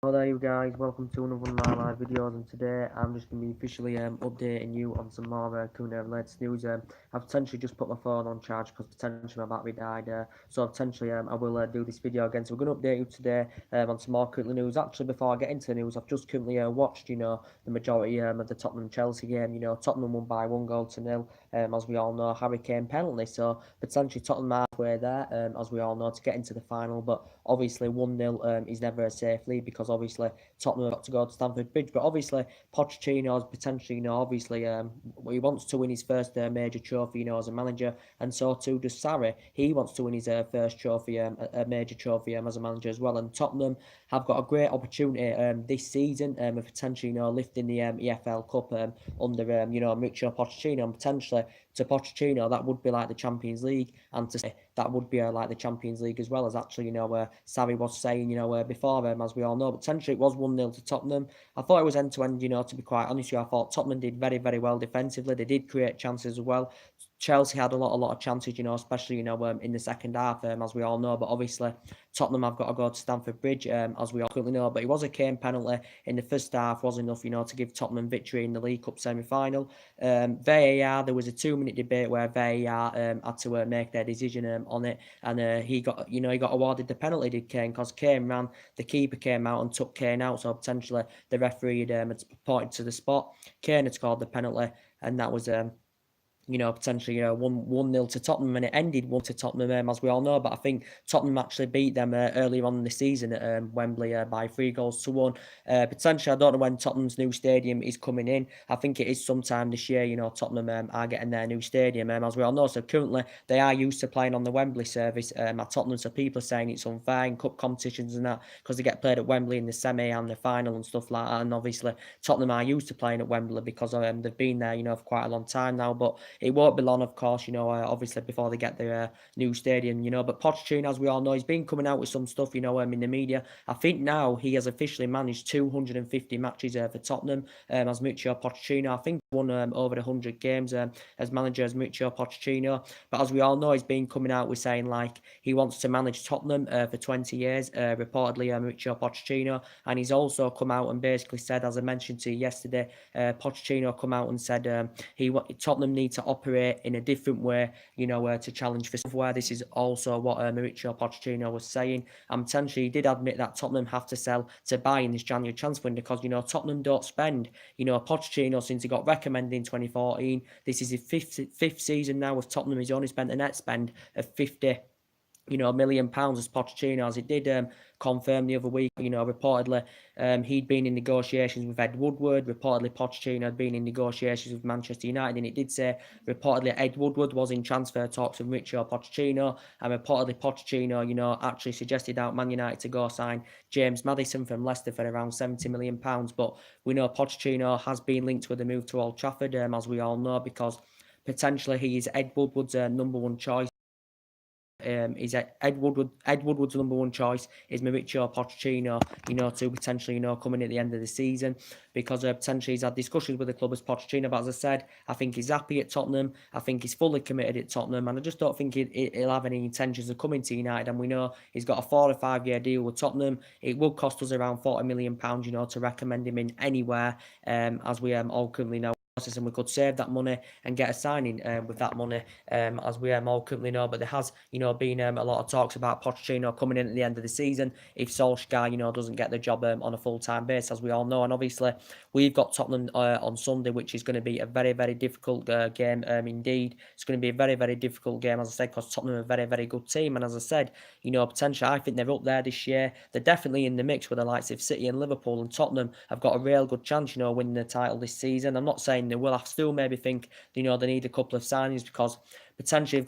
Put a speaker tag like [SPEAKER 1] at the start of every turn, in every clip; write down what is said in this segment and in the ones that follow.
[SPEAKER 1] Hello there you guys, welcome to another one of my live videos, and today I'm just going to be officially updating you on some more Kuna related news. I've potentially just put my phone on charge because potentially my battery died, so potentially I will do this video again. So we're going to update you today on some more currently news. Actually, before I get into the news, I've just currently watched, the majority of the Tottenham-Chelsea game. Tottenham won by 1 goal to nil, as we all know, Harry Kane penalty, so potentially Tottenham are halfway there, as we all know, to get into the final, but obviously 1-0 is never a safe lead because obviously Tottenham have got to go to Stamford Bridge. But obviously Pochettino's potentially, obviously he wants to win his first major trophy, as a manager, and so too does Sarri. He wants to win his first trophy, a major trophy as a manager as well. And Tottenham have got a great opportunity this season of potentially, lifting the EFL Cup under Mauricio Pochettino, and potentially to Pochettino that would be like the Champions League, and to say that would be like the Champions League as well, as actually, Sarri was saying, before, as we all know. But potentially it was 1-0 to Tottenham. I thought it was end to end, to be quite honest with you. I thought Tottenham did very, very well defensively. They did create chances as well. Chelsea had a lot of chances, especially, in the second half, as we all know. But obviously, Tottenham have got to go to Stamford Bridge, as we all currently know. But it was a Kane penalty in the first half, was enough, to give Tottenham victory in the League Cup semi-final. VAR, there was a 2 minute debate where VAR had to make their decision on it, and he got awarded the penalty, did Kane, because Kane ran, the keeper came out and took Kane out, so potentially the referee had pointed to the spot. Kane had scored the penalty, and that was potentially, one nil to Tottenham, and it ended 1 to Tottenham, as we all know. But I think Tottenham actually beat them earlier on in the season at Wembley by 3 goals to 1. Potentially, I don't know when Tottenham's new stadium is coming in. I think it is sometime this year. Tottenham are getting their new stadium, as we all know. So currently, they are used to playing on the Wembley service at Tottenham. So people are saying it's unfair in cup competitions and that, because they get played at Wembley in the semi and the final and stuff like that. And obviously, Tottenham are used to playing at Wembley because they've been there, for quite a long time now. But it won't be long, of course, obviously before they get their new stadium, But Pochettino, as we all know, he's been coming out with some stuff, in the media. I think now he has officially managed 250 matches for Tottenham as Mauricio Pochettino. I think he won over 100 games as manager as Mauricio Pochettino. But as we all know, he's been coming out with saying like he wants to manage Tottenham for 20 years, reportedly Mauricio Pochettino. And he's also come out and basically said, as I mentioned to you yesterday, Pochettino come out and said Tottenham need to operate in a different way, to challenge for silverware. This is also what Mauricio Pochettino was saying. And potentially he did admit that Tottenham have to sell to buy in this January transfer window because, Tottenham don't spend. Pochettino, since he got recommended in 2014, this is his fifth season now with Tottenham. He's only spent a net spend of 50 £1 million as Pochettino, as it did confirm the other week. Reportedly he'd been in negotiations with Ed Woodward. Reportedly Pochettino had been in negotiations with Manchester United, and it did say reportedly Ed Woodward was in transfer talks with Mauricio Pochettino, and reportedly Pochettino, actually suggested out Man United to go sign James Maddison from Leicester for around £70 million. But we know Pochettino has been linked with a move to Old Trafford, as we all know, because potentially he is Ed Woodward's number one choice. Is Ed Woodward's number one choice is Mauricio Pochettino, to potentially, coming at the end of the season, because potentially he's had discussions with the club as Pochettino. But as I said, I think he's happy at Tottenham. I think he's fully committed at Tottenham, and I just don't think he'll have any intentions of coming to United. And we know he's got a 4 or 5 year deal with Tottenham. It will cost us around £40 million, to recommend him in anywhere, as we all currently know. And we could save that money and get a signing with that money, as we all currently know. But there has, been a lot of talks about Pochettino coming in at the end of the season if Solskjaer, doesn't get the job on a full-time basis, as we all know. And obviously, we've got Tottenham on Sunday, which is going to be a very, very difficult game indeed. It's going to be a very, very difficult game, as I said, because Tottenham are a very, very good team. And as I said, potentially, I think they're up there this year. They're definitely in the mix with the likes of City and Liverpool, and Tottenham have got a real good chance, winning the title this season. I'm not saying they will. I still maybe think, they need a couple of signings, because potentially they've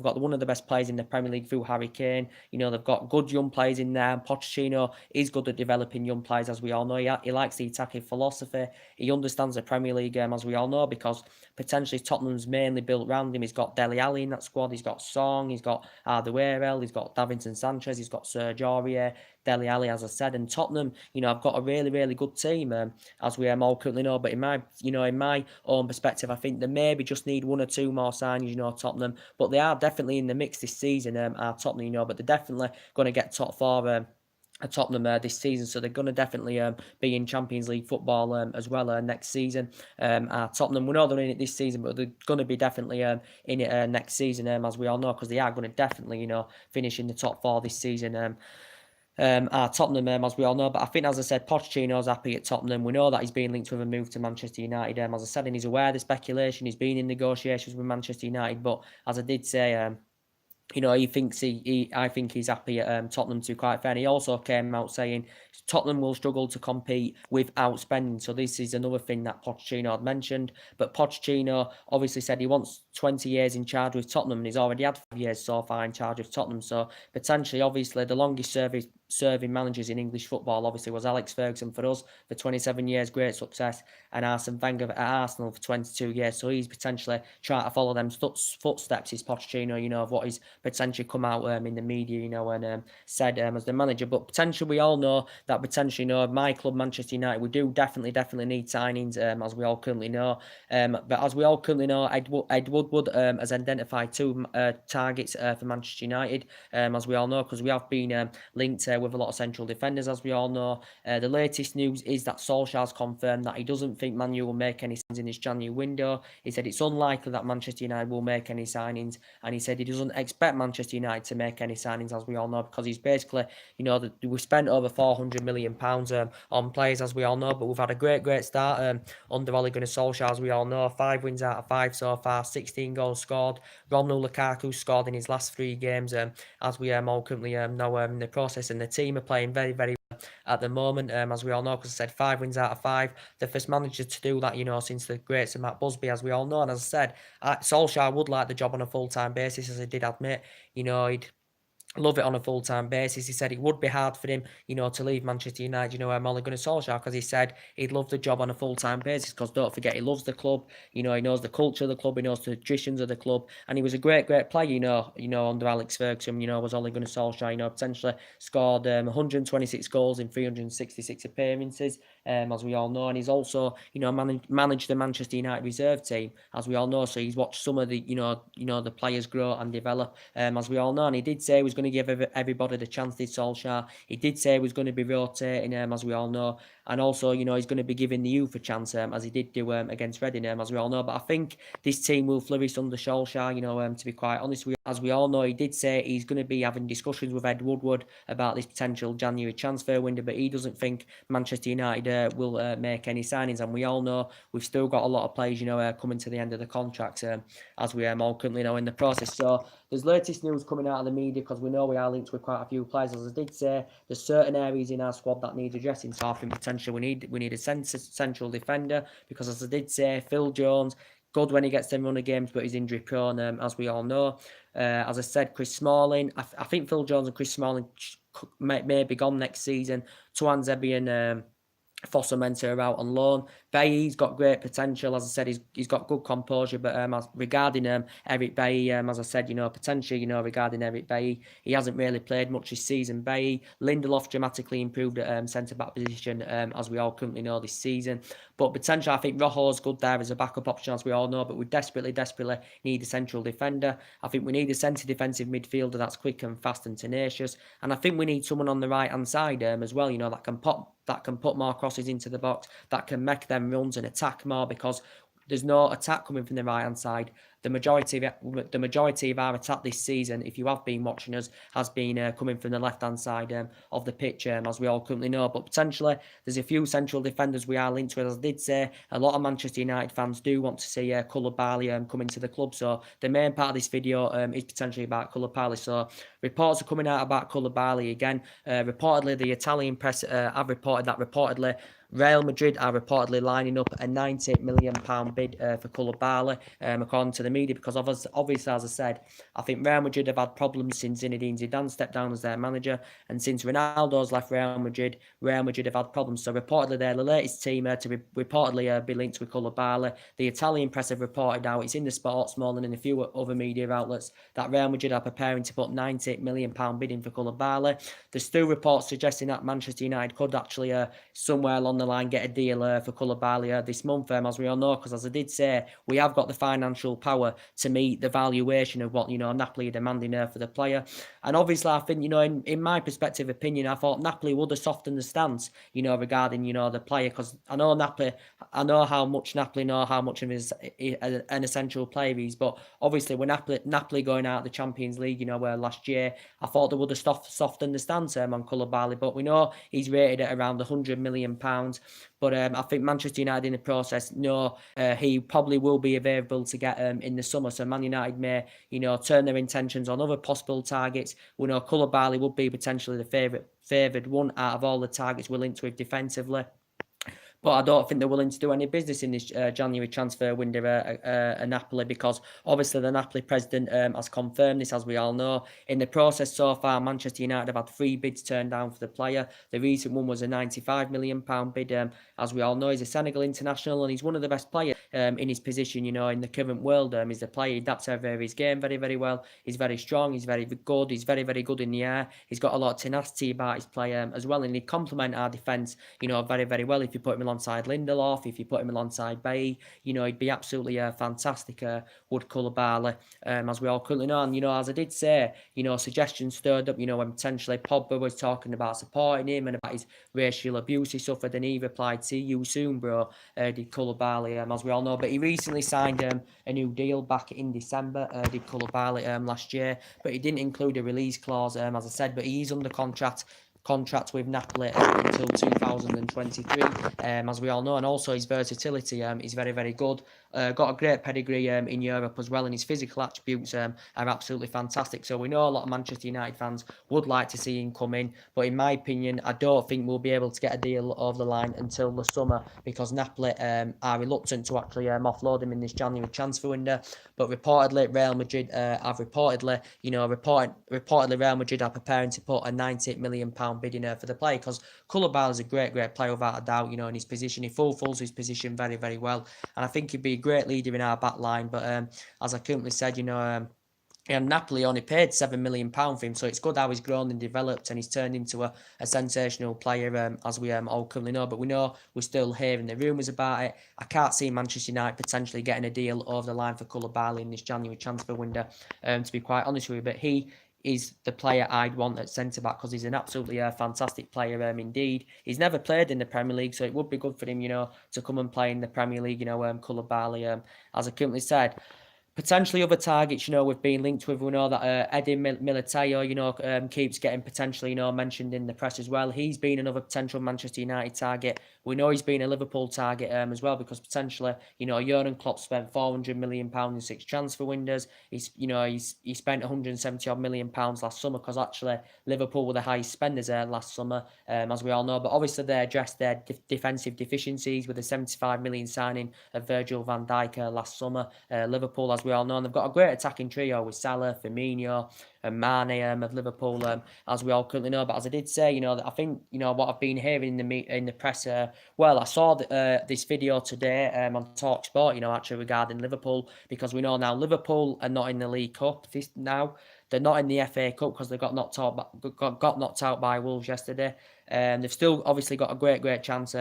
[SPEAKER 1] got one of the best players in the Premier League through Harry Kane. They've got good young players in there. Pochettino is good at developing young players, as we all know. He likes the attacking philosophy. He understands the Premier League game, as we all know, because potentially Tottenham's mainly built around him. He's got Dele Alli in that squad. He's got Song. He's got Alderweireld. He's got Davinson Sanchez. He's got Serge Aurier. Dele Alli, as I said, and Tottenham, I've got a really, really good team, as we all currently know. But in my own perspective, I think they maybe just need 1 or 2 more signings, Tottenham. But they are definitely in the mix this season, Tottenham, but they're definitely going to get top 4. at Tottenham this season, so they're going to definitely be in Champions League football as well next season. Tottenham, we know they're in it this season, but they're going to be definitely in it next season, as we all know, because they are going to definitely, finish in the top 4 this season. Tottenham, as we all know. But I think, as I said, Pochettino's happy at Tottenham. We know that he's been linked with a move to Manchester United. As I said, and he's aware of the speculation. He's been in negotiations with Manchester United. But as I did say, he thinks I think he's happy at Tottenham, to be quite fair. And he also came out saying Tottenham will struggle to compete without spending. So this is another thing that Pochettino had mentioned. But Pochettino obviously said he wants 20 years in charge with Tottenham, and he's already had 5 years so far in charge of Tottenham. So potentially, obviously, the longest serving managers in English football obviously was Alex Ferguson for us for 27 years, great success, and Arsene Wenger at Arsenal for 22 years. So he's potentially trying to follow them footsteps, is Pochettino, of what he's potentially come out in the media, and said as the manager. But potentially, we all know that potentially, my club, Manchester United, we do definitely need signings, as we all currently know. But as we all currently know, Ed Woodward has identified 2 targets for Manchester United, as we all know, because we have been linked with a lot of central defenders, as we all know. The latest news is that Solskjaer's confirmed that he doesn't think Man U will make any signings in this January window. He said it's unlikely that Manchester United will make any signings, and he said he doesn't expect Manchester United to make any signings, as we all know, because he's basically, we spent over £400 million on players, as we all know, but we've had a great start under Ole Gunnar Solskjaer, as we all know. 5 wins out of 5 so far, 16 goals scored. Romelu Lukaku scored in his last 3 games, as we all currently know in the process, and the team are playing very well at the moment, as we all know, because I said 5 wins out of 5. The first manager to do that, since the greats of Matt Busby, as we all know. And as I said, Solskjaer would like the job on a full-time basis, as I did admit. He'd love it on a full-time basis. He said it would be hard for him, to leave Manchester United, Ole Gunnar Solskjaer, because he said he'd love the job on a full-time basis, because don't forget, he loves the club, he knows the culture of the club, he knows the traditions of the club, and he was a great player, under Alex Ferguson, was Ole Gunnar Solskjaer, potentially scored 126 goals in 366 appearances, as we all know, and he's also, managed the Manchester United reserve team, as we all know, so he's watched some of the, the players grow and develop, as we all know, and he did say he was going to give everybody the chance, did Solskjaer. He did say he was going to be rotating, as we all know, and also, he's going to be giving the youth a chance, as he did do against Reading, as we all know. But I think this team will flourish under Solskjaer, to be quite honest with you. As we all know, he did say he's going to be having discussions with Ed Woodward about this potential January transfer window, but he doesn't think Manchester United will make any signings, and we all know we've still got a lot of players, coming to the end of the contracts, as we all currently know in the process. So there's latest news coming out of the media, because we know we are linked with quite a few players. As I did say, there's certain areas in our squad that need addressing. So I think potentially we need a central defender, because as I did say, Phil Jones, good when he gets them run of games, but he's injury prone, as we all know. As I said, Chris Smalling, I think Phil Jones and Chris Smalling may be gone next season. Tuan Zebi and Fossa Mensah are out on loan. Bailly's got great potential, as I said, he's got good composure, but regarding Eric Bailly, as I said, potentially, regarding Eric Bailly, he hasn't really played much this season. Bailly, Lindelof dramatically improved at centre-back position, as we all currently know this season, but potentially I think Rojo's good there as a backup option, as we all know, but we desperately need a central defender. I think we need a centre defensive midfielder that's quick and fast and tenacious, and I think we need someone on the right-hand side as well, that can put more crosses into the box, that can make them runs and attack more, because there's no attack coming from the right-hand side. The majority of our attack this season, if you have been watching us, has been coming from the left-hand side of the pitch, as we all currently know. But potentially, there's a few central defenders we are linked with. As I did say, a lot of Manchester United fans do want to see Koulibaily come into the club. So the main part of this video is potentially about Koulibaily. So reports are coming out about Koulibaily again. Reportedly, the Italian press have reported that Real Madrid are reportedly lining up a £90 million bid for Koulibaily, according to the media, because obviously, as I said, I think Real Madrid have had problems since Zinedine Zidane stepped down as their manager, and since Ronaldo's left Real Madrid have had problems. So reportedly, they're the latest team to reportedly be linked with Koulibaily. The Italian press have reported out, it's in the Sports Morning and a few other media outlets, that Real Madrid are preparing to put £90 million bid in for Koulibaily. There's still reports suggesting that Manchester United could actually somewhere along the line get a deal for Koulibaly this month, as we all know, because as I did say, we have got the financial power power to meet the valuation of what, Napoli are demanding for the player. And obviously, I think, in my perspective opinion, I thought Napoli would have softened the stance, regarding, the player, because I know how much Napoli know how much of an essential player he is. But obviously, when Napoli going out of the Champions League, last year, I thought they would have softened the stance on Koulibaily. But we know he's rated at around £100 million. But I think Manchester United in the process know he probably will be available to get in the summer. So Man United may, turn their intentions on other possible targets. We know Koulibaily would be potentially the favoured one out of all the targets we're linked with defensively. But I don't think they're willing to do any business in this January transfer window at Napoli, because obviously the Napoli president has confirmed this, as we all know. In the process so far, Manchester United have had 3 bids turned down for the player. The recent one was a £95 million bid. As we all know, he's a Senegal international and he's one of the best players in his position, in the current world. He's a player, he adapts over his game very, very well. He's very strong, he's very good, he's very, very good in the air. He's got a lot of tenacity about his play as well, and he complement our defence, very, very well. If you put him alongside Lindelof, if you put him alongside Bailly, he'd be absolutely fantastic, would Koulibaily, as we all currently know. And, as I did say, suggestions stirred up, when potentially Pogba was talking about supporting him and about his racial abuse he suffered, and he replied, "See you soon, bro," did Koulibaily, as we all know. But he recently signed a new deal back in December, did Koulibaily, last year, but he didn't include a release clause, as I said, but he's under contract with Napoli until 2023, as we all know. And also his versatility is very, very good. Got a great pedigree in Europe as well, and his physical attributes are absolutely fantastic. So we know a lot of Manchester United fans would like to see him come in, but in my opinion, I don't think we'll be able to get a deal over the line until the summer, because Napoli are reluctant to actually offload him in this January transfer window. But reportedly, Real Madrid have reportedly Real Madrid are preparing to put a £98 million bid in for the player, because Koulibaly is a great player without a doubt, in his position. He fulfills his position very, very well, and I think he'd be a great leader in our back line. But as I currently said, Napoli only paid £7 million for him, so it's good how he's grown and developed, and he's turned into a sensational player, as we all currently know. But we know we're still hearing the rumours about it. I can't see Manchester United potentially getting a deal over the line for Koulibaly in this January transfer window, to be quite honest with you. But he is the player I'd want at centre-back, because he's an absolutely fantastic player indeed. He's never played in the Premier League, so it would be good for him, to come and play in the Premier League, Koulibaly, as I currently said. Potentially other targets, we've been linked with. We know that Eddie Militao, keeps getting potentially, mentioned in the press as well. He's been another potential Manchester United target. We know he's been a Liverpool target as well, because potentially, Jurgen Klopp spent £400 million in 6 transfer windows. He spent £170 million last summer, because actually Liverpool were the highest spenders last summer, as we all know. But obviously they addressed their defensive deficiencies with a £75 million signing of Virgil van Dijk last summer. Liverpool, as we all know, and they've got a great attacking trio with Salah, Firmino, and Mane of Liverpool, as we all currently know. But as I did say, that I think, what I've been hearing in the press, I saw this video today on TalkSport, actually regarding Liverpool, because we know now Liverpool are not in the League Cup now. They're not in the FA Cup because they got knocked out by Wolves yesterday. They've still obviously got a great chance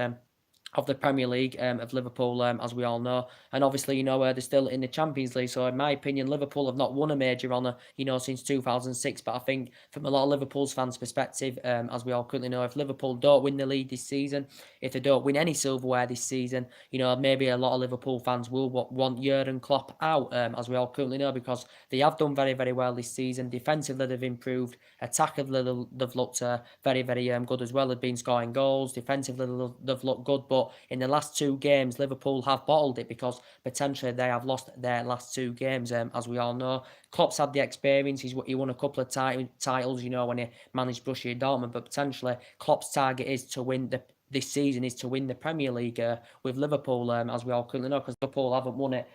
[SPEAKER 1] of the Premier League of Liverpool, as we all know. And obviously, they're still in the Champions League. So in my opinion, Liverpool have not won a major honour, since 2006. But I think from a lot of Liverpool's fans' perspective, as we all currently know, if Liverpool don't win the league this season, if they don't win any silverware this season, maybe a lot of Liverpool fans will want Jurgen Klopp out, as we all currently know, because they have done very, very well this season. Defensively, they've improved. Attackively, they've looked very, very good as well. They've been scoring goals. Defensively, they've looked good. But in the last 2 games, Liverpool have bottled it, because potentially they have lost their last 2 games, as we all know. Klopp's had the experience. He won a couple of titles, when he managed Borussia Dortmund. But potentially, Klopp's target is to win this season is to win the Premier League with Liverpool, as we all currently know, because Liverpool haven't won it,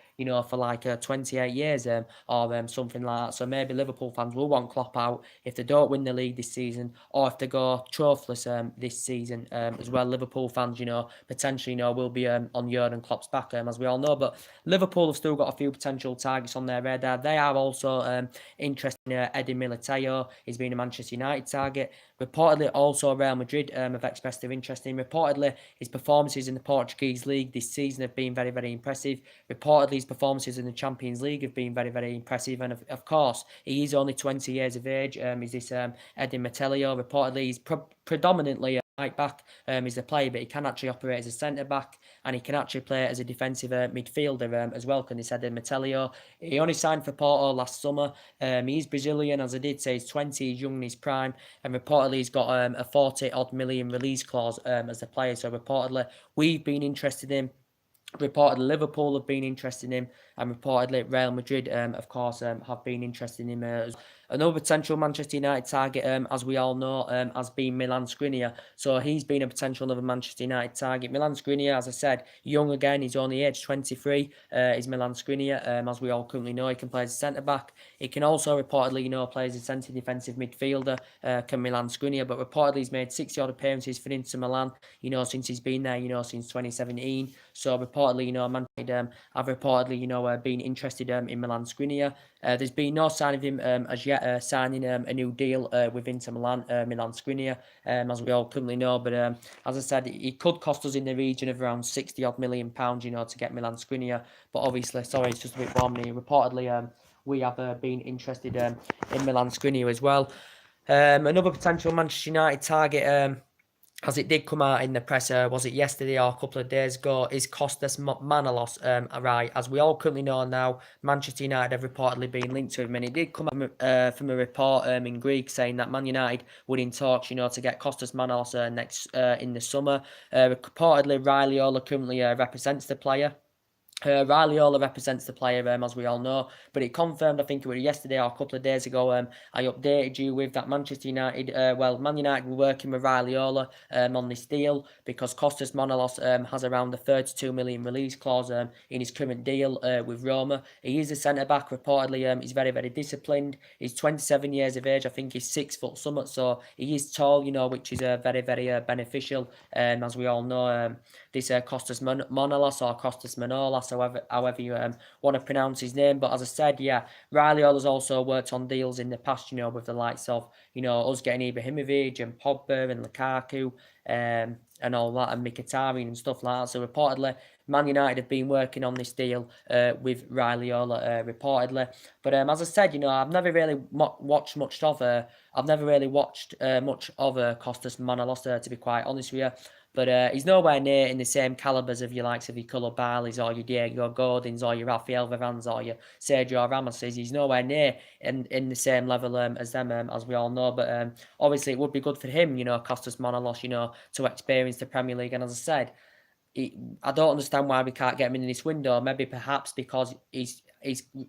[SPEAKER 1] for like 28 years or something like that. So maybe Liverpool fans will want Klopp out if they don't win the league this season, or if they go trophyless this season as well. Liverpool fans, potentially, will be on Jurgen Klopp's back, as we all know. But Liverpool have still got a few potential targets on their radar. They are also interested in Eddie Militao. He's been a Manchester United target. Reportedly, also Real Madrid have expressed their interest in reportedly, his performances in the Portuguese league this season have been very, very impressive. Reportedly, his performances in the Champions League have been very, very impressive. And of course, he is only 20 years of age. Is this Eddie Metellio? Reportedly, he's predominantly right back is a player, but he can actually operate as a centre back, and he can actually play as a defensive midfielder as well. Can he said Metellio? He only signed for Porto last summer. He's Brazilian, as I did say. He's 20, he's young in his prime, and reportedly he's got a 40-odd million release clause as a player. So reportedly we've been interested in him. Reportedly Liverpool have been interested in him, and reportedly Real Madrid, of course, have been interested in him. Another potential Manchester United target, as we all know, has been Milan Skriniar. So he's been a potential another Manchester United target. Milan Skriniar, as I said, young again. He's only aged 23. Is Milan Skriniar, as we all currently know, he can play as a centre back. He can also reportedly, play as a centre defensive midfielder. Can Milan Skriniar, but reportedly he's made 60-odd appearances for Inter Milan. Since he's been there. Since 2017. So reportedly, Man United have reportedly, been interested in Milan Skriniar. There's been no sign of him as yet signing a new deal with Inter Milan, Milan Skriniar, as we all currently know. But as I said, it could cost us in the region of around £60-odd million, to get Milan Skriniar. But obviously, sorry, it's just a bit warm here. Reportedly, we have been interested in Milan Skriniar as well. Another potential Manchester United target, as it did come out in the press, was it yesterday or a couple of days ago, is Kostas Manolas, right? As we all currently know now, Manchester United have reportedly been linked to him, and it did come out from a report in Greek saying that Man United would in talks, to get Kostas Manolas next in the summer. Reportedly, Riley Ola currently represents the player. Riley Ola represents the player, as we all know, but it confirmed, I think it was yesterday or a couple of days ago, I updated you with that Manchester United, Man United were working with Riley Ola on this deal because Kostas Manolas has around a 32 million release clause in his current deal with Roma. He is a centre-back, reportedly he's very, very disciplined. He's 27 years of age, I think he's 6 foot something, so he is tall, which is very, very beneficial, as we all know. This Kostas Manolas or Kostas Manolas, however you want to pronounce his name. But as I said, yeah, Riley Ola's also worked on deals in the past, with the likes of, us getting Ibrahimovic and Pogba and Lukaku and all that, and Mkhitaryan and stuff like that. So reportedly, Man United have been working on this deal with Riley Ola, reportedly. But as I said, I've never really watched much of Kostas Manolas, to be quite honest with you. But he's nowhere near in the same calibers of your likes of your Koulibailys or your Diego Gordons or your Rafael Varans or your Sergio Ramoses. He's nowhere near in the same level as them, as we all know. But obviously it would be good for him, Kostas Manolas, to experience the Premier League. And as I said, I don't understand why we can't get him in this window. Maybe perhaps because his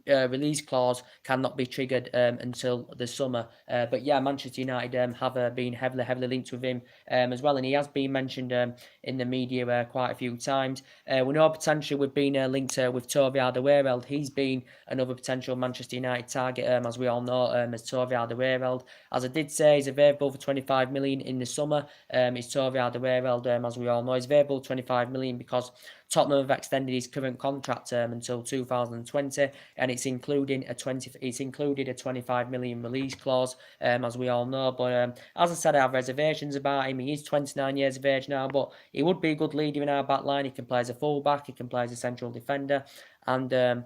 [SPEAKER 1] release clause cannot be triggered until the summer. But yeah, Manchester United have been heavily linked with him as well, and he has been mentioned in the media quite a few times. We know potentially we've been linked with Toby Alderweireld. He's been another potential Manchester United target, as we all know, as Toby Alderweireld. As I did say, he's available for 25 million in the summer. Is Toby Alderweireld, as we all know, he's available 25 million because Tottenham have extended his current contract until 2020, and it's included a 25 million release clause, as we all know. But as I said, I have reservations about him. He is 29 years of age now, but he would be a good leader in our back line. He can play as a full-back, he can play as a central defender, and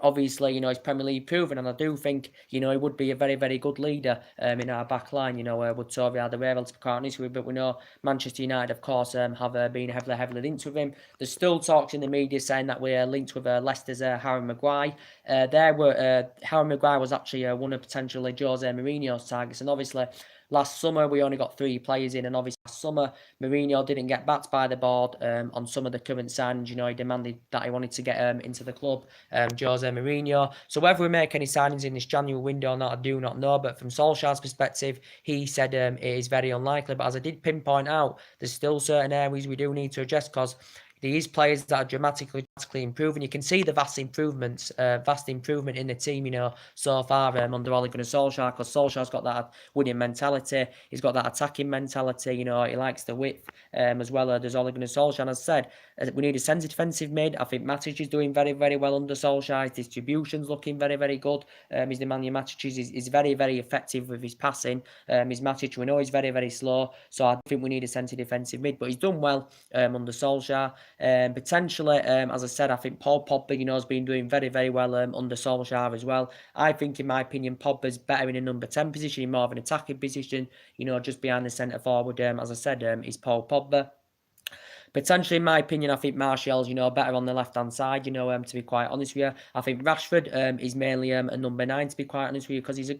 [SPEAKER 1] obviously, he's Premier League proven, and I do think, he would be a very, very good leader in our back line, would Toby Alderweireld, to be quite honest with you. But we know Manchester United, of course, have been heavily linked with him. There's still talks in the media saying that we're linked with Leicester's Harry Maguire. Harry Maguire was actually one of potentially Jose Mourinho's targets, and obviously, last summer, we only got 3 players in, and obviously last summer, Mourinho didn't get backed by the board on some of the current signings. He demanded that he wanted to get into the club, Jose Mourinho. So whether we make any signings in this January window or not, I do not know. But from Solskjaer's perspective, he said it is very unlikely. But as I did pinpoint out, there's still certain areas we do need to address because there is players that are dramatically improving. You can see the vast improvement in the team, so far under Ole Gunnar Solskjaer, because Solskjaer's got that winning mentality. He's got that attacking mentality. He likes the width as well as Ole Gunnar Solskjaer. And as I said, we need a centre defensive mid. I think Matic is doing very, very well under Solskjaer. His distribution's looking very, very good. His Nemanja Matic is very, very effective with his passing. His Matic, we know he's very, very slow. So I think we need a centre defensive mid. But he's done well under Solskjaer. Potentially, as I said, I think Paul Pogba, has been doing very, very well under Solskjaer as well. I think, in my opinion, Pogba's better in a number 10 position, in more of an attacking position, just behind the centre forward. As I said, is Paul Pogba. Potentially, in my opinion, I think Martial's, better on the left-hand side, to be quite honest with you. I think Rashford is mainly a number 9, to be quite honest with you, because he's a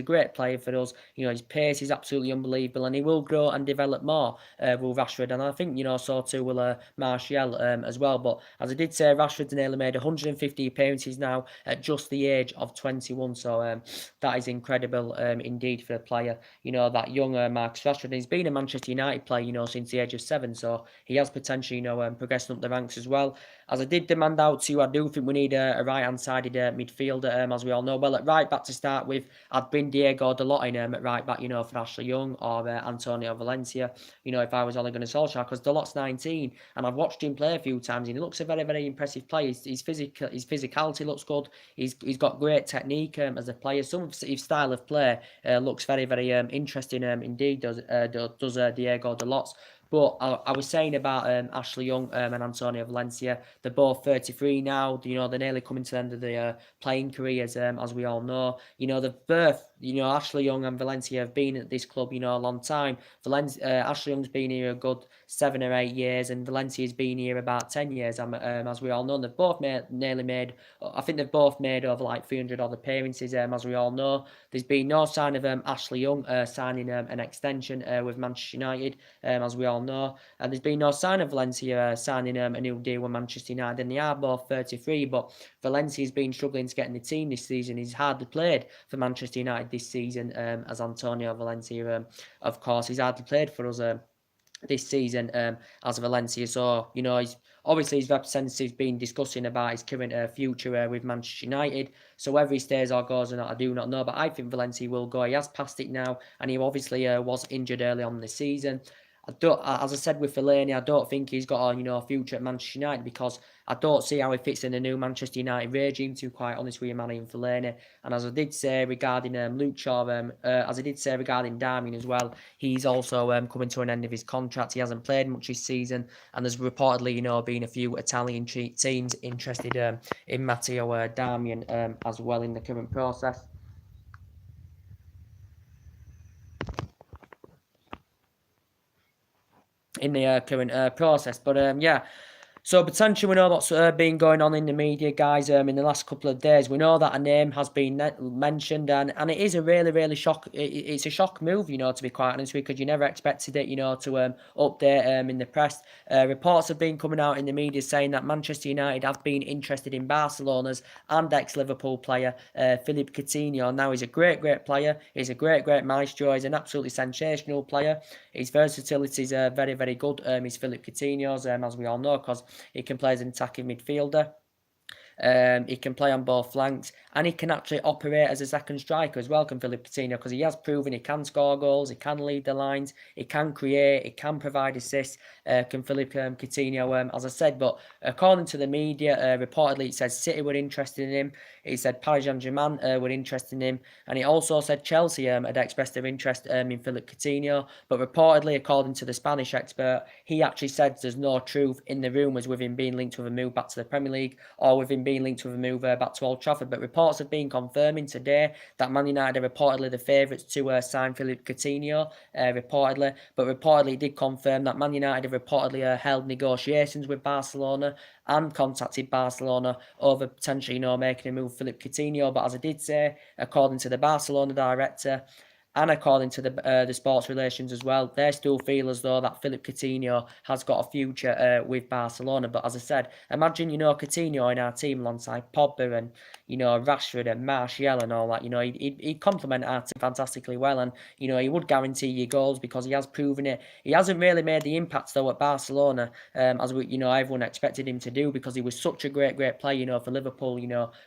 [SPEAKER 1] great player for us. His pace is absolutely unbelievable, and he will grow and develop more with Rashford. And I think, so too will Martial as well. But as I did say, Rashford's nearly made 150 appearances now at just the age of 21. So that is incredible indeed for a player, that young Marcus Rashford. He's been a Manchester United player, since the age of 7. So he has potentially, progressing up the ranks as well. As I did demand out to, I do think we need a right-hand-sided midfielder, as we all know. Well, at right back to start with, I'd bring Diego Dalot in at right back, for Ashley Young or Antonio Valencia, if I was only going to Solskjaer, because Dalot's 19, and I've watched him play a few times, and he looks a very, very impressive player. His physicality looks good. He's got great technique as a player. Some of his style of play looks very, very interesting indeed, does Diego Dalot's. But I was saying about Ashley Young and Antonio Valencia. They're both 33 now. They're nearly coming to the end of their playing careers, as we all know. Ashley Young and Valencia have been at this club, a long time. Ashley Young's been here a good 7 or 8 years, and Valencia's been here about 10 years, as we all know. And they've both I think they've both made over like 300 odd appearances, as we all know. There's been no sign of Ashley Young signing an extension with Manchester United, as we all know. And there's been no sign of Valencia signing a new deal with Manchester United. And they are both 33, but Valencia's been struggling to get in the team this season. He's hardly played for Manchester United this season, as Antonio Valencia. Of course, he's hardly played for us this season as Valencia. So, obviously his representative's been discussing about his current future with Manchester United. So whether he stays or goes or not, I do not know. But I think Valencia will go. He has passed it now, and he obviously was injured early on in the season. As I said with Fellaini, I don't think he's got a future at Manchester United, because I don't see how he fits in the new Manchester United regime, to be quite honest with you, Manny and Fellaini. And as I did say regarding Luke Shaw, as I did say regarding Darmian as well, he's also coming to an end of his contract. He hasn't played much this season, and there's reportedly, been a few Italian teams interested in Matteo Darmian as well in the current process. But yeah. So potentially we know what's been going on in the media, guys, in the last couple of days. We know that a name has been mentioned, and it is a really, really it's a shock move, to be quite honest with you, because you never expected it, to update in the press. Reports have been coming out in the media saying that Manchester United have been interested in Barcelona's and ex-Liverpool player Philippe Coutinho. Now, he's a great, great player. He's a great, great maestro. He's an absolutely sensational player. His versatility is very, very good. He's Philippe Coutinho's, as we all know, because he can play as an attacking midfielder. He can play on both flanks, and he can actually operate as a second striker as well, can Philippe Coutinho, because he has proven he can score goals, he can lead the lines, he can create, he can provide assists, can Philippe Coutinho, as I said. But according to the media, reportedly it says City were interested in him, it said Paris Saint-Germain were interested in him, and it also said Chelsea had expressed their interest in Philippe Coutinho. But reportedly, according to the Spanish expert, he actually said there's no truth in the rumours with him being linked with a move back to the Premier League, or with him being linked with a move back to Old Trafford. But reports have been confirming today that Man United are reportedly the favourites to sign Philippe Coutinho, reportedly. But reportedly, it did confirm that Man United have reportedly held negotiations with Barcelona and contacted Barcelona over potentially, making a move for Philippe Coutinho. But as I did say, according to the Barcelona director, and according to the sports relations as well, they still feel as though that Philippe Coutinho has got a future with Barcelona. But as I said, imagine, Coutinho in our team alongside Pogba and, Rashford and Martial and all that. He'd complement our team fantastically well, and, he would guarantee you goals because he has proven it. He hasn't really made the impact, though, at Barcelona, as everyone expected him to do, because he was such a great player, for Liverpool,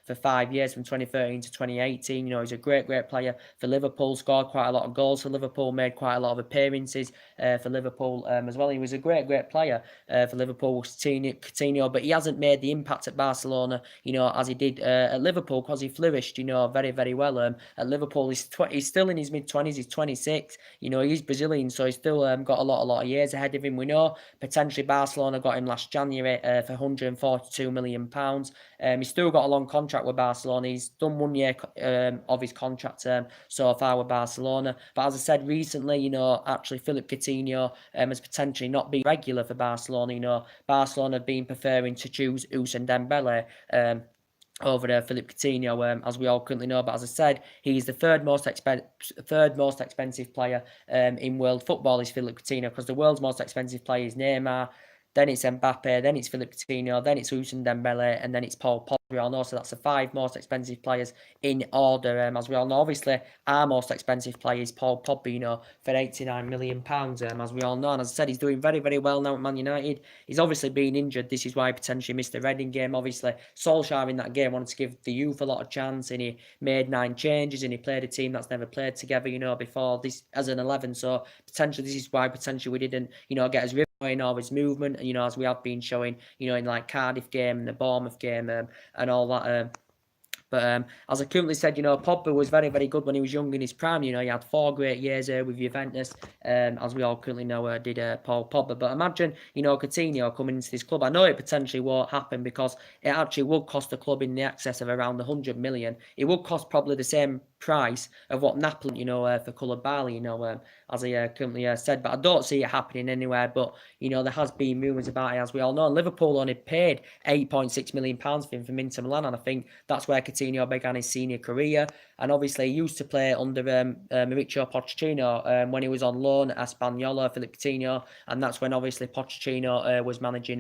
[SPEAKER 1] for 5 years from 2013 to 2018. He's a great player for Liverpool, scored quite a lot of goals for Liverpool, made quite a lot of appearances for Liverpool as well. He was a great player for Liverpool, Coutinho, but he hasn't made the impact at Barcelona, as he did at Liverpool, because he flourished, very well. At Liverpool, he's still in his mid-20s, he's 26, he's Brazilian, so he's still got a lot of years ahead of him. We know potentially Barcelona got him last January for £142 million. He's still got a long contract with Barcelona. He's done 1 year of his contract term so far with Barcelona. But as I said recently, actually Philippe Coutinho has potentially not been regular for Barcelona. Barcelona have been preferring to choose Ousmane Dembele over there, Philippe Coutinho, as we all currently know. But as I said, he's the third most expensive player in world football is Philippe Coutinho, because the world's most expensive player is Neymar, then it's Mbappe, then it's Philippe Coutinho, then it's Ousmane Dembele, and then it's Paul Pogba. We all know, so that's the 5 most expensive players in order. As we all know, obviously our most expensive player is Paul Pogba, for £89 million. As we all know, and as I said, he's doing very well now at Man United. He's obviously been injured. This is why he potentially missed the Reading game. Obviously, Solskjaer in that game wanted to give the youth a lot of chance, and he made 9 changes, and he played a team that's never played together, before this as an 11. So potentially this is why potentially we didn't, get his rhythm or his movement, as we have been showing, in like Cardiff game and the Bournemouth game and all that. But as I currently said, Pogba was very good when he was young in his prime. He had 4 great years with Juventus, as we all currently know did Paul Pogba. But imagine, Coutinho coming into this club. I know it potentially won't happen, because it actually would cost the club in the excess of around 100 million. It would cost probably the same price of what Napoli, for Koulibaily, as I currently said. But I don't see it happening anywhere. But, there has been rumours about it, as we all know. Liverpool only paid £8.6 million for him from Inter Milan, and I think that's where Coutinho began his senior career. And obviously he used to play under Mauricio Pochettino when he was on loan at Espanyol, Philippe Coutinho, and that's when obviously Pochettino was managing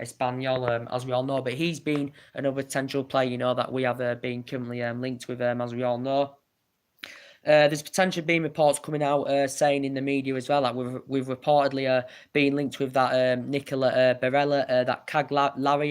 [SPEAKER 1] Espanyol, as we all know. But he's been another potential player, that we have been currently linked with, as we all know. There's potentially been reports coming out saying in the media as well that we've reportedly been linked with that Nicola Barella, that Cagliari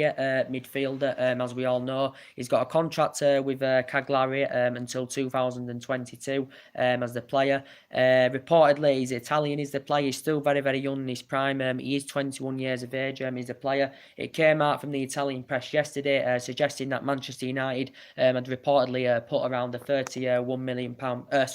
[SPEAKER 1] midfielder. As we all know, he's got a contract with Cagliari until 2022 as the player. Reportedly, he's Italian. He's the player. He's still very young in his prime. He is 21 years of age. He's a player. It came out from the Italian press yesterday suggesting that Manchester United had reportedly put around a £31 million. A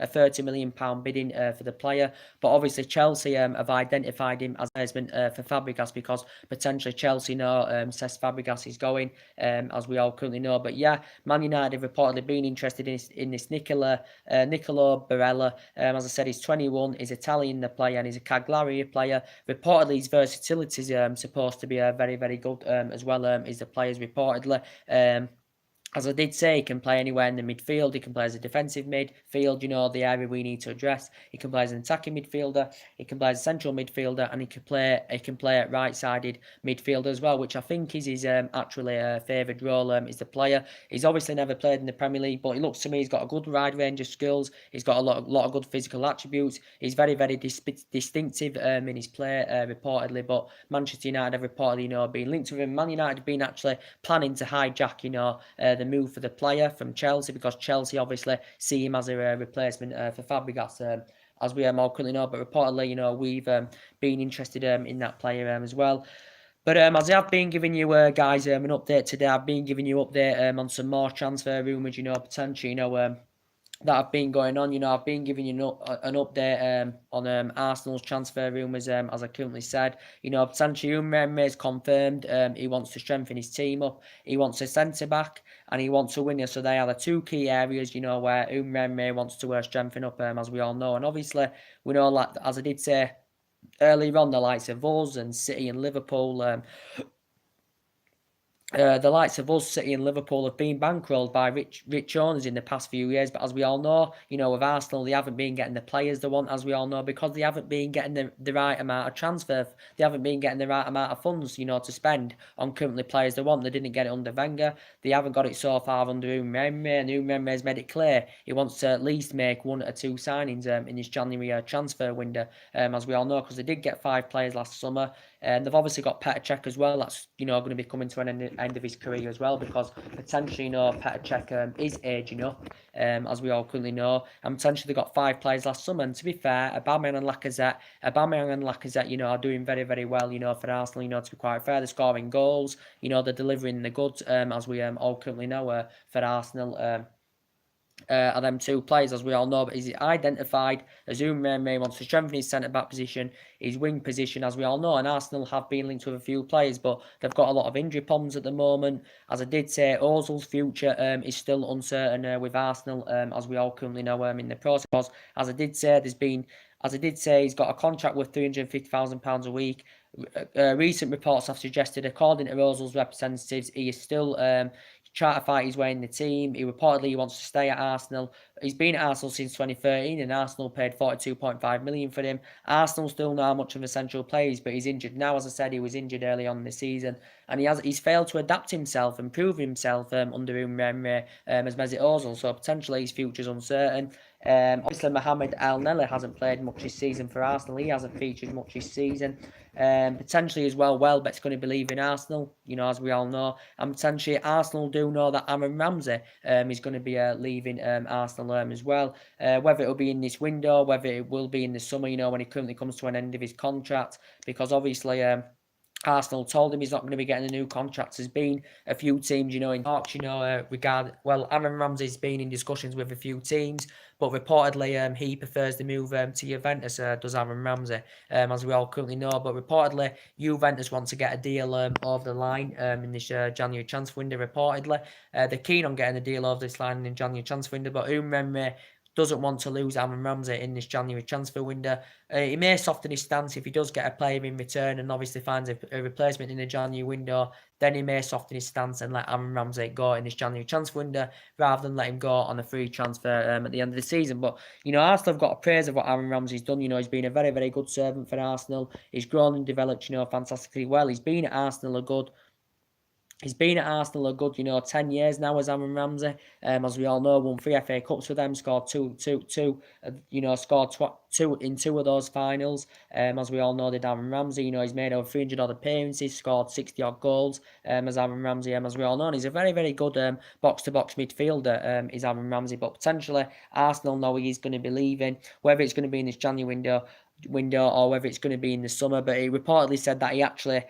[SPEAKER 1] £30 million bidding for the player. But obviously Chelsea have identified him as a replacement for Fabregas, because potentially Chelsea know Cesc Fabregas is going, as we all currently know. But yeah, Man United have reportedly been interested in this Nicolo Barella. As I said, he's 21, he's Italian, the player, and he's a Cagliari player. Reportedly his versatility is supposed to be very good as well, is the players reportedly. As I did say, he can play anywhere in the midfield. He can play as a defensive midfield, the area we need to address. He can play as an attacking midfielder. He can play as a central midfielder, and he can play at right-sided midfielder as well, which I think is his actually favoured role. Is the player. He's obviously never played in the Premier League, but it looks to me he's got a good wide range of skills. He's got a lot of good physical attributes. He's very distinctive in his play, reportedly. But Manchester United have reportedly, been linked with him. Man United have been actually planning to hijack, the move for the player from Chelsea, because Chelsea obviously see him as a replacement for Fabregas, as we all currently know. But reportedly, we've been interested in that player as well. But as I have been giving you guys an update today, I've been giving you update on some more transfer rumours, potentially, that have been going on. I've been giving you an update on Arsenal's transfer rumours, as I currently said. Potentially Umremme is confirmed. He wants to strengthen his team up. He wants a centre-back, and he wants a winner. So they are the 2 key areas, where Umremme wants to strengthen up, as we all know. And obviously, we know, like, as I did say earlier on, the likes of us and City and Liverpool the likes of us, City and Liverpool, have been bankrolled by rich owners in the past few years. But as we all know, with Arsenal, they haven't been getting the players they want, as we all know, because they haven't been getting the right amount of transfer. They haven't been getting the right amount of funds, to spend on currently players they want. They didn't get it under Wenger. They haven't got it so far under Umremme, and Umremme has made it clear he wants to at least make 1 or 2 signings in his January transfer window, as we all know, because they did get 5 players last summer. And they've obviously got Petr Cech as well. That's going to be coming to an end of his career as well, because potentially Petr Cech is aging up, as we all currently know. And potentially they got 5 players last summer. And to be fair, Aubameyang and Lacazette, are doing very, very well. For Arsenal. To be quite fair, they're scoring goals. They're delivering the goods, as we all currently know for Arsenal. Are them 2 players, as we all know, but he's identified as May wants to strengthen his centre-back position, his wing position, as we all know, and Arsenal have been linked with a few players, but they've got a lot of injury problems at the moment. As I did say, Ozil's future is still uncertain with Arsenal, as we all currently know in the process. As I did say, he's got a contract worth £350,000 a week. Recent reports have suggested, according to Ozil's representatives, he is still trying to fight his way in the team. He reportedly wants to stay at Arsenal. He's been at Arsenal since 2013, and Arsenal paid £42.5 million for him. Arsenal still not much of a central player, but he's injured now. As I said, he was injured early on in the season, and he's failed to adapt himself and prove himself under Umremme as Mesut Ozil. So potentially his future's uncertain. Obviously, Mohamed El-Neni hasn't played much this season for Arsenal. He hasn't featured much this season. Potentially as well, Welbeck's going to be leaving Arsenal, as we all know. And potentially Arsenal do know that Aaron Ramsey is going to be leaving Arsenal as well. Whether it'll be in this window, whether it will be in the summer, when he currently comes to an end of his contract, because obviously Arsenal told him he's not going to be getting a new contract. There's been a few teams, in talks, Aaron Ramsey's been in discussions with a few teams, but reportedly he prefers the move to Juventus, does Aaron Ramsey, as we all currently know. But reportedly Juventus want to get a deal over the line in this January transfer window, reportedly. They're keen on getting a deal over this line in the January transfer window, but Umremme doesn't want to lose Aaron Ramsey in this January transfer window. He may soften his stance if he does get a player in return and obviously finds a replacement in the January window. Then he may soften his stance and let Aaron Ramsey go in this January transfer window rather than let him go on a free transfer at the end of the season. But, Arsenal have got to praise of what Aaron Ramsey's done. He's been a very, very good servant for Arsenal. He's grown and developed, fantastically well. He's been at Arsenal a good 10 years now as Aaron Ramsey. As we all know, won 3 FA Cups for them, scored two in 2 of those finals. As we all know, did Aaron Ramsey. He's made over 300 odd appearances, scored 60 odd goals. As Aaron Ramsey, as we all know, and he's a very, very good box-to-box midfielder. Is Aaron Ramsey, but potentially Arsenal know he's going to be leaving. Whether it's going to be in this January window or whether it's going to be in the summer, but he reportedly said that he actually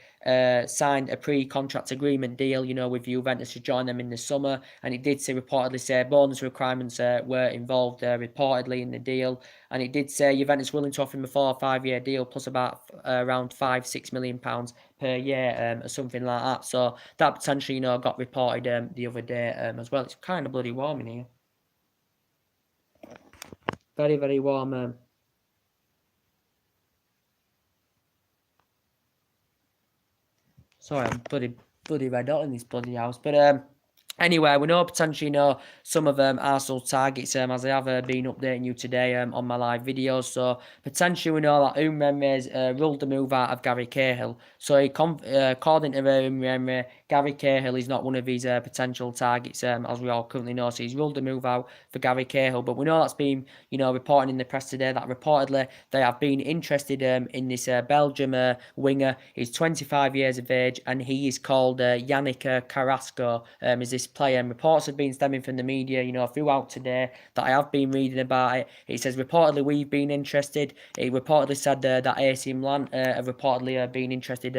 [SPEAKER 1] signed a pre-contract agreement deal, with Juventus to join them in the summer, and it did reportedly say bonus requirements were involved reportedly in the deal, and it did say Juventus willing to offer him a 4 or 5 year deal plus about around £5-6 million per year or something like that. So that potentially got reported the other day as well. It's kind of bloody warm in here, very, very warm. Sorry, I'm bloody red hot in this bloody house. But anyway, we know potentially some of Arsenal's targets as I have been updating you today on my live videos. So potentially we know that Umremme's ruled the move out of Gary Cahill. So according to Umremme, Gary Cahill is not one of his potential targets as we all currently know. So he's ruled the move out for Gary Cahill. But we know that's been reporting in the press today that reportedly they have been interested in this Belgium winger. He's 25 years of age and he is called Yannick Carrasco. Is this player? And reports have been stemming from the media, throughout today that I have been reading about it. It says reportedly we've been interested. It reportedly said that AC Milan have reportedly been interested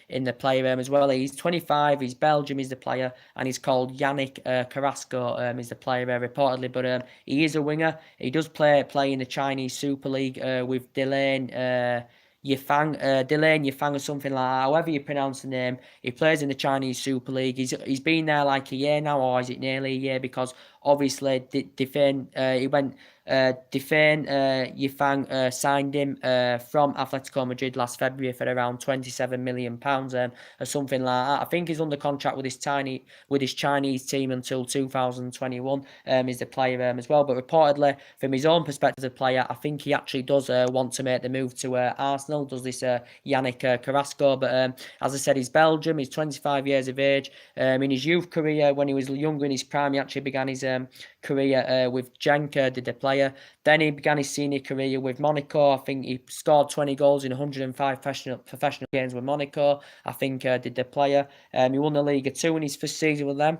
[SPEAKER 1] in the player as well. He's 25. He's Belgium. He's the player, and he's called Yannick Carrasco. Is the player reportedly, but he is a winger. He does play in the Chinese Super League with Delane Yifang or something like that, however you pronounce the name. He plays in the Chinese Super League. He's been there like a year now, or is it nearly a year? Because obviously he went. Defane Yifang signed him from Atletico Madrid last February for around £27 million, or something like that. I think he's under contract with his Chinese team until 2021. Is the player as well. But reportedly, from his own perspective as a player, I think he actually does want to make the move to Arsenal. Does this Yannick Carrasco? But as I said, he's Belgium. He's 25 years of age. In his youth career, when he was younger in his prime, he actually began his career with Genk, did the player. Then he began his senior career with Monaco. I think he scored 20 goals in 105 professional games with Monaco. I think did the player. He won the Liga 2 in his first season with them.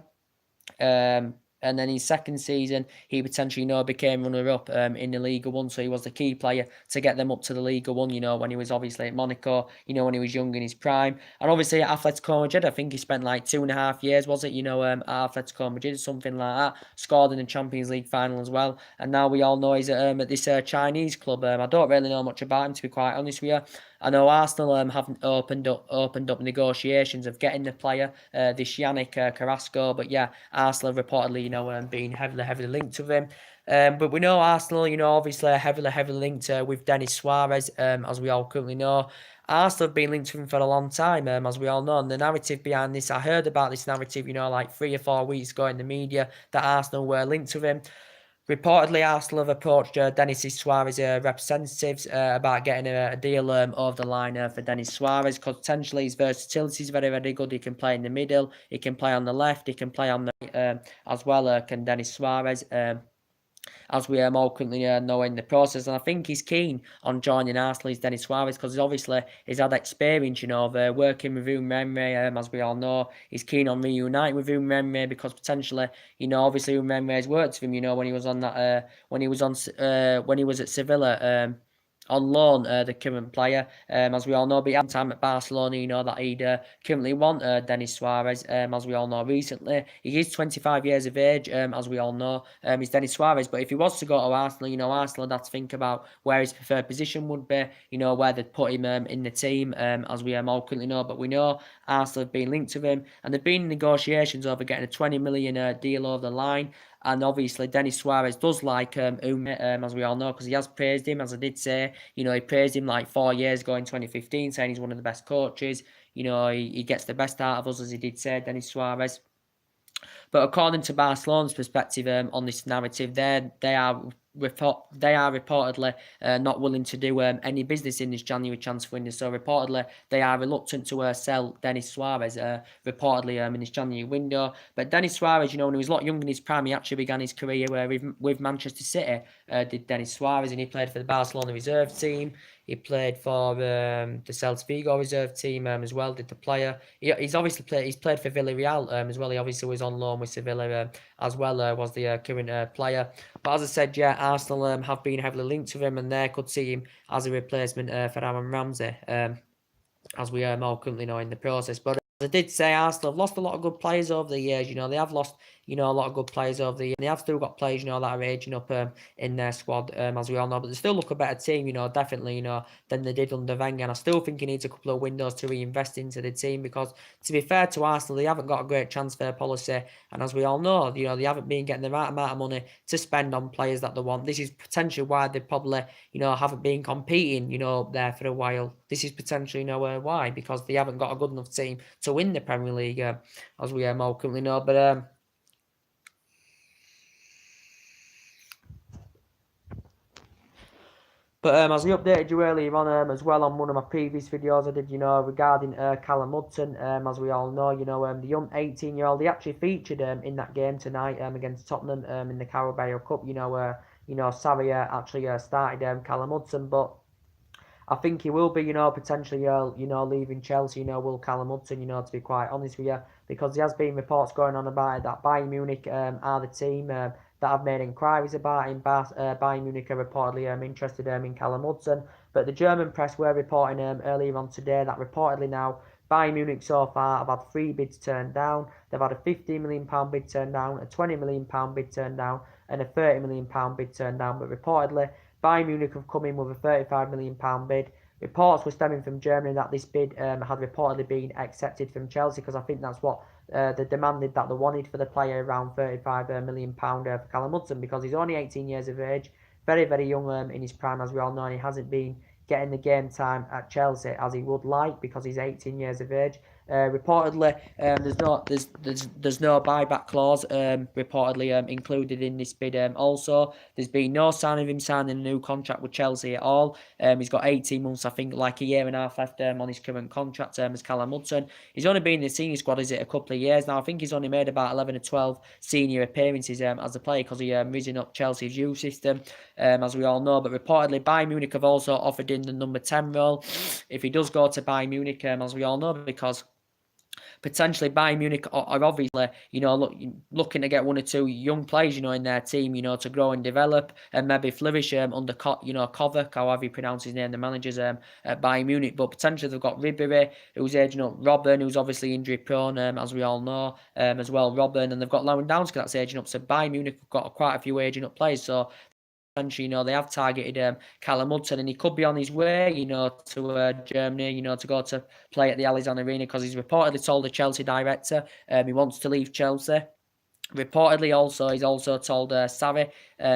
[SPEAKER 1] And then his second season, he potentially, became runner-up in the Liga 1. So he was the key player to get them up to the Liga 1, when he was obviously at Monaco, when he was young in his prime. And obviously at Atletico Madrid, I think he spent like 2.5 years, was it, at Atletico Madrid, something like that. Scored in the Champions League final as well. And now we all know he's at this Chinese club. I don't really know much about him, to be quite honest with you. I know Arsenal have opened up negotiations of getting the player, this Yannick Carrasco, but yeah, Arsenal have reportedly, being heavily linked with him. But we know Arsenal, obviously heavily linked with Denis Suarez, as we all currently know. Arsenal have been linked to him for a long time, as we all know. And the narrative behind this, I heard about this narrative, like 3 or 4 weeks ago in the media, that Arsenal were linked to him. Reportedly, Arsenal have approached Denis Suarez representatives about getting a deal over the line for Denis Suarez, because potentially his versatility is very, very good. He can play in the middle, he can play on the left, he can play on the right, as well can Denis Suarez. As we all currently know in the process. And I think he's keen on joining Arsenal, Denis Suarez, because obviously he's had experience, of working with Emery, as we all know. He's keen on reuniting with Emery because potentially, obviously Emery has worked with him, when he was on that, when he was at Sevilla, on loan, the current player, as we all know. But he had time at Barcelona, that he'd currently want Denis Suarez, as we all know recently. He is 25 years of age, as we all know. He's Denis Suarez, but if he was to go to Arsenal, Arsenal would have to think about where his preferred position would be, where they'd put him in the team, as we all currently know. But we know Arsenal have been linked to him, and they've been in negotiations over getting a 20 million deal over the line. And obviously, Denis Suarez does like as we all know, because he has praised him, as I did say. He praised him like 4 years ago in 2015, saying he's one of the best coaches. He gets the best out of us, as he did say, Denis Suarez. But according to Barcelona's perspective on this narrative, they are reportedly not willing to do any business in this January transfer window. So reportedly, they are reluctant to sell Denis Suarez, reportedly in this January window. But Denis Suarez, when he was a lot younger in his prime, he actually began his career with Manchester City, did Denis Suarez, and he played for the Barcelona reserve team. He played for the Celta Vigo reserve team as well, did the player. He's obviously played for Villarreal as well. He obviously was on loan with Sevilla as well, was the current player. But as I said, yeah, Arsenal have been heavily linked to him, and they could see him as a replacement for Aaron Ramsey, as we all currently know in the process. But as I did say, Arsenal have lost a lot of good players over the years. They have lost, a lot of good players over the years. And they have still got players, that are aging up in their squad, as we all know. But they still look a better team, definitely, than they did under Wenger. And I still think he needs a couple of windows to reinvest into the team, because, to be fair to Arsenal, they haven't got a great transfer policy. And as we all know, they haven't been getting the right amount of money to spend on players that they want. This is potentially why they probably, haven't been competing, there for a while. This is potentially, why, because they haven't got a good enough team to win the Premier League, as we all currently know. But as I updated you earlier on as well on one of my previous videos I did, regarding Callum Hudson, as we all know, the young 18-year-old, he actually featured in that game tonight against Tottenham in the Carabao Cup, Sarri actually started Callum Hudson, but I think he will be, potentially, leaving Chelsea, will Callum Hudson, to be quite honest with you, because there has been reports going on about it that Bayern Munich are the team that have made inquiries about him. Bayern Munich are reportedly interested in Callum Hudson, but the German press were reporting earlier on today that reportedly now Bayern Munich so far have had 3 bids turned down. They've had a £15 million bid turned down, a £20 million bid turned down, and a £30 million bid turned down, but reportedly Bayern Munich have come in with a £35 million bid.
[SPEAKER 2] reports were stemming from Germany that this bid had reportedly been accepted from Chelsea, because I think that's what they demanded, that they wanted for the player, around £35 million for Callum Hudson, because he's only 18 years of age, very, very young in his prime, as we all know, and he hasn't been getting the game time at Chelsea as he would like, because he's 18 years of age. Reportedly, there's no buyback clause reportedly included in this bid. Also, there's been no sign of him signing a new contract with Chelsea at all. He's got 18 months, I think, like a year and a half left on his current contract as Callum Hudson. He's only been in the senior squad, is it, a couple of years now. I think he's only made about 11 or 12 senior appearances as a player, because he risen up Chelsea's youth system, as we all know. But reportedly, Bayern Munich have also offered in the number 10 role if he does go to Bayern Munich, as we all know, because potentially Bayern Munich are obviously, looking to get one or two young players, in their team, to grow and develop and maybe flourish under, Kovac, however you pronounce his name, the manager's at Bayern Munich. But potentially they've got Ribéry, who's aging up, Robben, who's obviously injury prone, as we all know, as well, Robben, and they've got Lewandowski that's aging up. So Bayern Munich have got quite a few aging up players. So they have targeted Callum Hudson, and he could be on his way, to Germany, to go to play at the Allianz Arena, because he's reportedly told the Chelsea director he wants to leave Chelsea. Reportedly, he's also told Sarri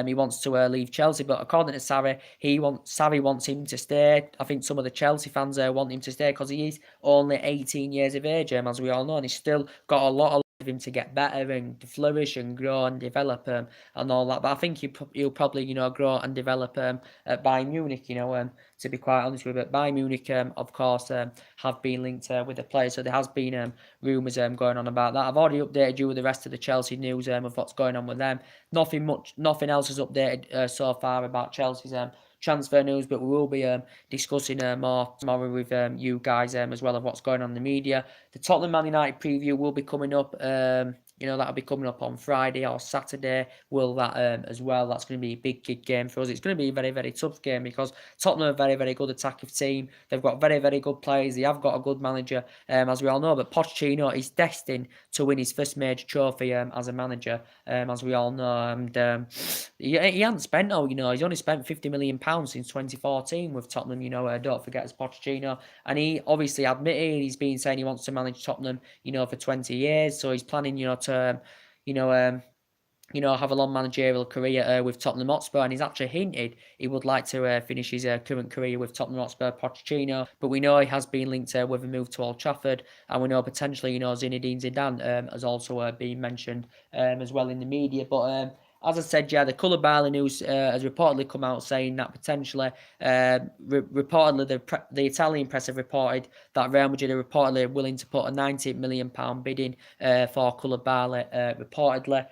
[SPEAKER 2] he wants to leave Chelsea, but according to Sarri, Sarri wants him to stay. I think some of the Chelsea fans want him to stay because he is only 18 years of age, as we all know, and he's still got a lot of him to get better and to flourish and grow and develop and all that. But I think he'll probably grow and develop at Bayern Munich. To be quite honest with you, but Bayern Munich of course have been linked with the player, so there has been rumours going on about that. I've already updated you with the rest of the Chelsea news of what's going on with them. Nothing else is updated so far about Chelsea's transfer news, but we will be discussing more tomorrow with you guys as well of what's going on in the media. The Tottenham Man United preview will be coming up. That'll be coming up on Friday or Saturday. Will that as well? That's going to be a big game for us. It's going to be a very, very tough game because Tottenham are a very, very good attacking team. They've got very, very good players. They have got a good manager, as we all know. But Pochettino is destined to win his first major trophy as a manager, as we all know. And he hasn't spent, he's only spent £50 million since 2014 with Tottenham. Don't forget, as Pochettino, and he obviously admitted he's been saying he wants to manage Tottenham, for 20 years. So he's planning, to, have a long managerial career with Tottenham Hotspur, and he's actually hinted he would like to finish his current career with Tottenham Hotspur, Pochettino. But we know he has been linked with a move to Old Trafford, and we know potentially, Zinedine Zidane has also been mentioned as well in the media. But as I said, the Koulibaily news has reportedly come out saying that potentially, reportedly, the Italian press have reported that Real Madrid are reportedly willing to put a £90 million bid in for Koulibaily, reportedly.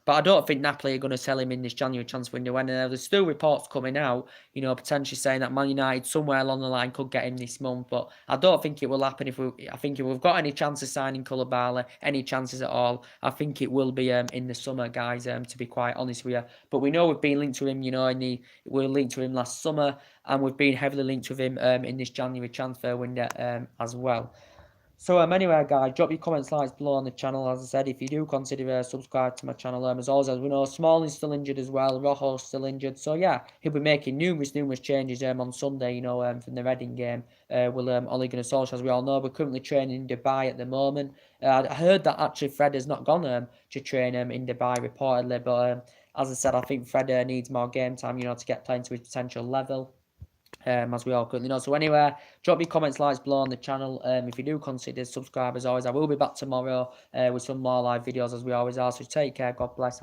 [SPEAKER 2] But I don't think Napoli are going to sell him in this January transfer window. And there's still reports coming out, potentially saying that Man United somewhere along the line could get him this month. But I don't think it will happen. I think if we've got any chance of signing Koulibaly, any chances at all, I think it will be in the summer, guys. To be quite honest with you, but we know we've been linked to him. We were linked to him last summer, and we've been heavily linked with him in this January transfer window as well. So anyway, guys, drop your comments, likes below on the channel. As I said, if you do consider subscribe to my channel, as always, as we know, Smalling's still injured as well, Rojo's still injured. So yeah, he'll be making numerous changes on Sunday, from the Reading game. Will Ole Gunnar Solskjaer, as we all know, we're currently training in Dubai at the moment. I heard that actually Fred has not gone to train in Dubai reportedly, but as I said, I think Fred needs more game time, to get playing to his potential level. As we all currently know. So anyway, drop your comments, likes below on the channel. If you do consider subscribe, as always, I will be back tomorrow with some more live videos as we always are. So take care, God bless.